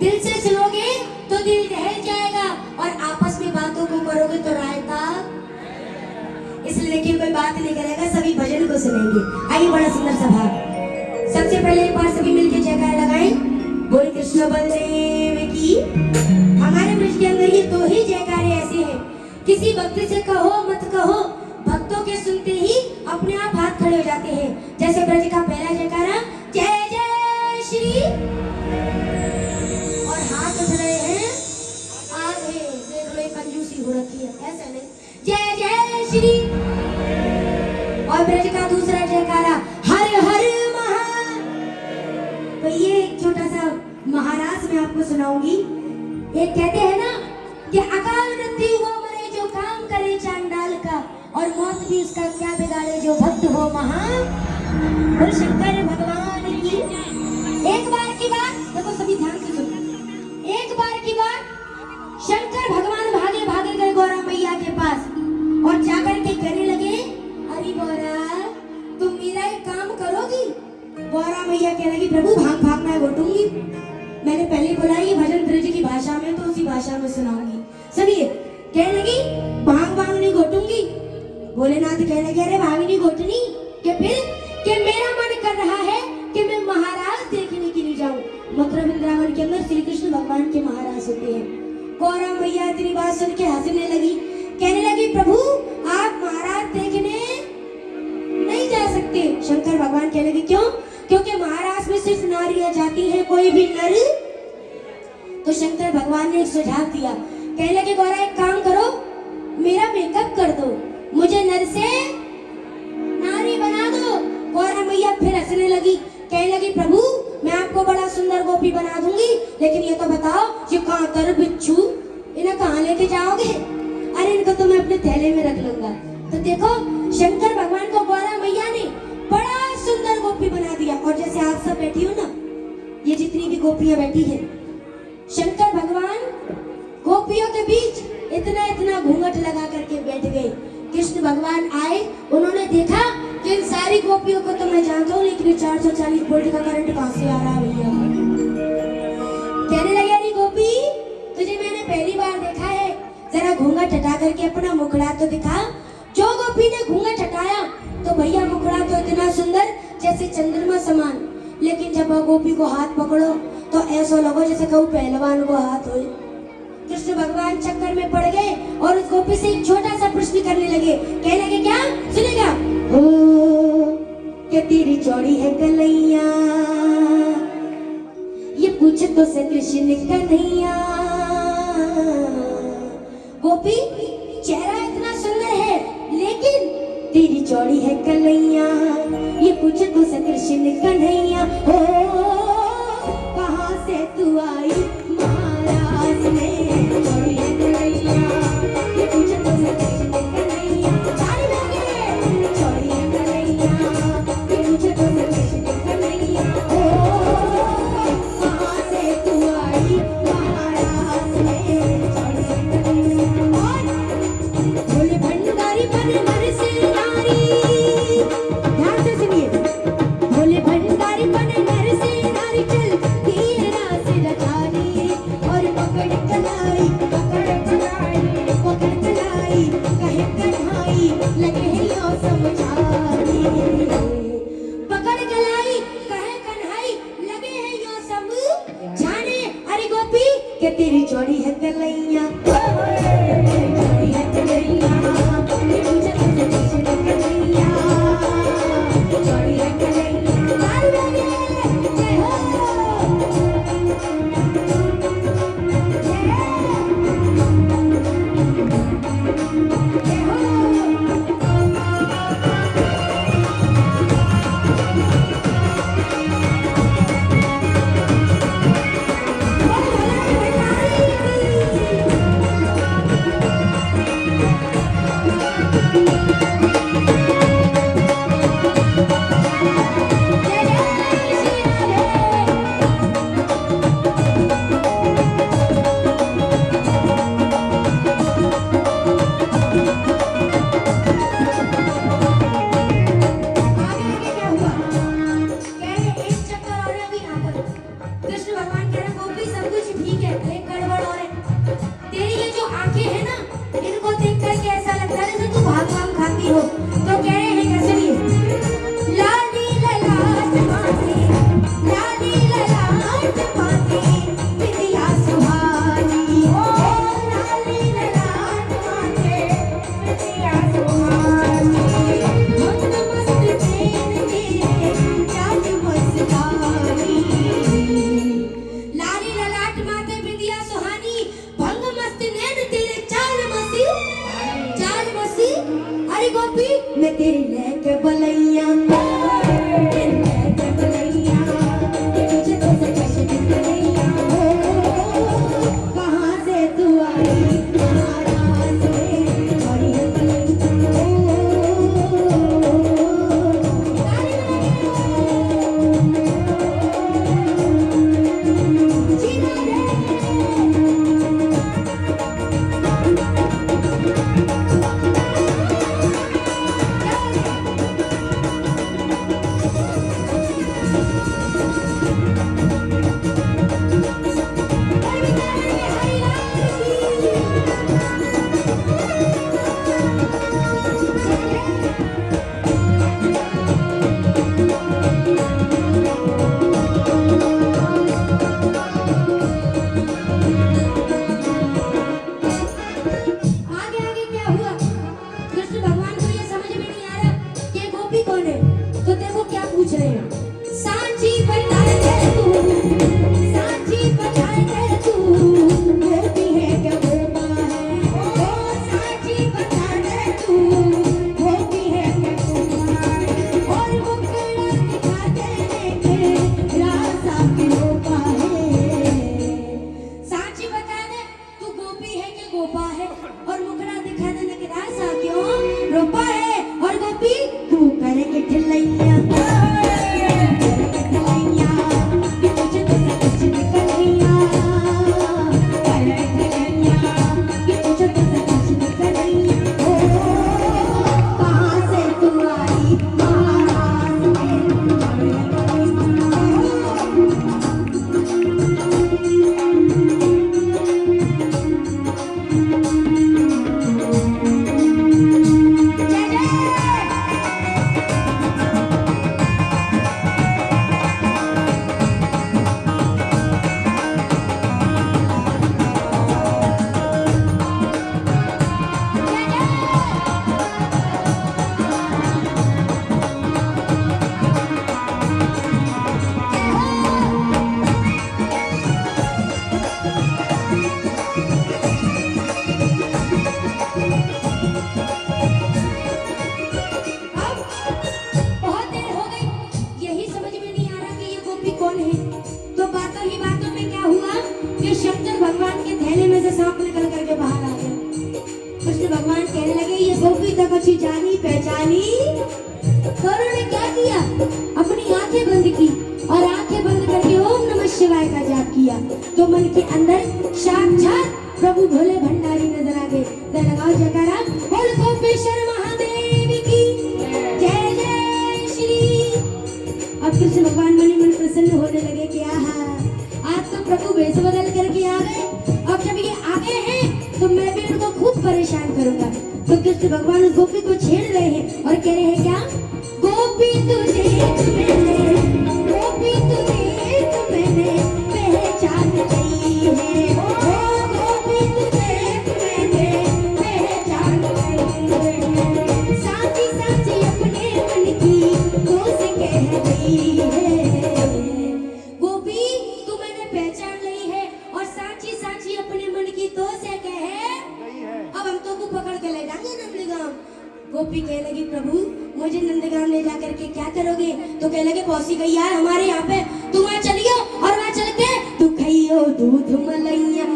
दिल से सुनोगे तो दिल दहल जाएगा और आपस में बातों को करोगे तो रायता। इसलिए देखिए कोई बात नहीं करेगा, सभी भजन को सुनेंगे। आइए बड़ा सुंदर सा भाव। सबसे पहले एक बार सभी मिलकर जयकार लगाएं, बोल कृष्ण बलदेव की। हमारे ब्रज के अंदर ये दो ही जयकारे ऐसे हैं, किसी भक्त से कहो मत कहो, भक्तों के सुनते ही अपने आप हाथ खड़े हो जाते हैं। जैसे ब्रज का पहला जयकारा जय जय श्री, और हाथ उठ रहे हैं आगे, देख लो ये कंजूसी हो रखी है, ऐसा नहीं, जय जय श्री। और ब्रज का दूसरा जयकारा हर हर महा। तो ये एक छोटा सा महाराज मैं आपको सुनाऊंगी। एक कहते हैं ना कि अकाल मृत्यु वो मरे जो काम करे चांडाल का, और मौत भी उसका क्या बिगाड़े जो भक्त हो महान। और शंकर भगवान की एक बार की बात, देखो सभी ध्यान से सुनो। एक बार की बात, शंकर भगवान भागे भागे गए गौरा मैया के पास और जाकर के कहने लगे, अरे गौरा तुम मेरा एक काम करोगी? गौरा मैया कहने लगी, प्रभु भाग भाग मैं घोटूंगी। मैंने पहले बोला ये भजन ब्रज की भाषा में, तो उसी भाषा में सुनाऊंगी। सुनिए, कहने लगी भाग भाग नहीं घोटूंगी। भोलेनाथ कहने लगे, अरे भाग नहीं घोटनी कि फिर कि मेरा मन कर रहा है कि मैं महाराज देखने के लिए जाऊं। मथुरा वृंदावन के अंदर श्री कृष्ण भगवान के महाराज होते हैं। गौरा मैया इतनी बात सुन के हंसने लगी, कहने लगी, प्रभु आप महाराज देखने नहीं जा सकते। शंकर भगवान कहने लगे, क्यों? क्योंकि महाराज में सिर्फ नारियां जाती हैं, कोई भी नर। तो शंकर भगवान ने एक सुझाव दिया, कहने लगे, गौरा एक काम करो, मेरा मेकअप कर दो, मुझे नर से नारी बना दो। गौरा मैया फिर हंसने लगी, कहने लगी, प्रभु मैं आपको बड़ा सुंदर गोपी बना दूंगी, लेकिन ये तो बताओ ये कांतर बिच्छू इन्हें कहाँ लेके जाओगे? अरे इनको तो मैं अपने थैले में रख लूंगा। तो देखो शंकर भगवान को गौरा मैया ने बड़ा सुंदर गोपी बना दिया। और जैसे आप सब बैठी हो ना, ये जितनी भी गोपियां बैठी है, शंकर भगवान गोपियों के बीच इतना इतना घूंघट लगा करके बैठ गए। कृष्ण भगवान आए, उन्होंने देखा कि इन सारी गोपियों को तो मैं जानता हूँ, लेकिन 440 वोल्ट का करंट कहाँ से आ रहा है भैया? कहने लगे, अरे गोपी तुझे मैंने पहली बार देखा है, जरा घूंघट हटा करके अपना मुखड़ा तो दिखा। जो गोपी ने घूंघट हटाया तो भैया मुखड़ा तो इतना सुंदर जैसे चंद्रमा समान, लेकिन जब वह गोपी को हाथ पकड़ो तो ऐसा लगो जैसे कहूँ पहलवान को हाथ हो। कृष्ण भगवान चक्कर में पड़ गए और उस गोपी से एक छोटा सा प्रश्न करने लगे। कहने लगे, क्या सुनेगा? हो क्या तेरी चौड़ी है कलैया, ये पूछे तो से कृष्ण कन्हैया। गोपी चेहरा इतना सुंदर है, लेकिन तेरी चौड़ी है कलैया, ये पूछे तो से कृष्ण कन्हैया। हो कहाँ से तू आई महाराज में, चौड़ी है कलैया, ये पूछे तो से कृष्ण कन्हैया। सारी लोगे चौड़ी है कलैया, ये पूछे तो से कृष्ण कन्हैया। हो कहाँ से तू आई महाराज में, चौड़ी है कलैया। और भोले भंडारी बने नर से नारी, ध्यान से सुनिए, भोले भंडारी बने नर से नारी, चल तीर रास रचारी और पकड़ कलाई कहे कन्हाई, लगे हैं यो समझारी। पकड़ कलाई कहे कन्हाई, लगे हैं यो समझाने। अरे गोपी के तेरी चौड़ी है कलैया, चौड़ी है कलैया, ये मुझे तुझे कृष्ण कन्हैया, चौड़ी है कलैया। ताली बजाइए, जय हो, जय हो। मैं तेरे लेके बलैया तेरे लेके बलैया तुझे तो से जश्न कन्हैया कहाँ से तू आई महाराज से बड़ी बलैया अच्छी जानी पहचानी तो उन्होंने क्या किया अपनी आंखें बंद की और आंखें बंद करके ओम नमः शिवाय का जाप किया तो मन के अंदर साक्षात प्रभु भोले भंडारी नजर आ गए। लगाओ जयकारा बोल गोपेश्वर महादेव की जय जय श्री। अब कृष्ण भगवान मन प्रसन्न होने लगे कि आज तो प्रभु वेश बदल करके आ गए, अब जब ये आ गए हैं तो मैं भी इनको खूब परेशान करूंगा। तो कृष्ण भगवान उस गोपी को छेड़ रहे हैं और कह रहे हैं क्या गोपी तुझे मैंने गोपी तुझे मैंने पहचान ली है ओ गोपी तुझे मैंने पहचान ली है साची साची अपने मन की तो से कह रही है गोपी तू मैंने पहचान ली है और साची साची अपने मन की तो से कह अब हम तो पकड़ के ले जाएंगे नंदगांव। गोपी कहने लगी प्रभु मुझे नंदगांव ले जाकर के क्या करोगे? तो कहने लगे पौसी गई यार हमारे यहाँ पे तुम वहाँ चलियो और वहाँ चल के तू खाइयो दूध मलैया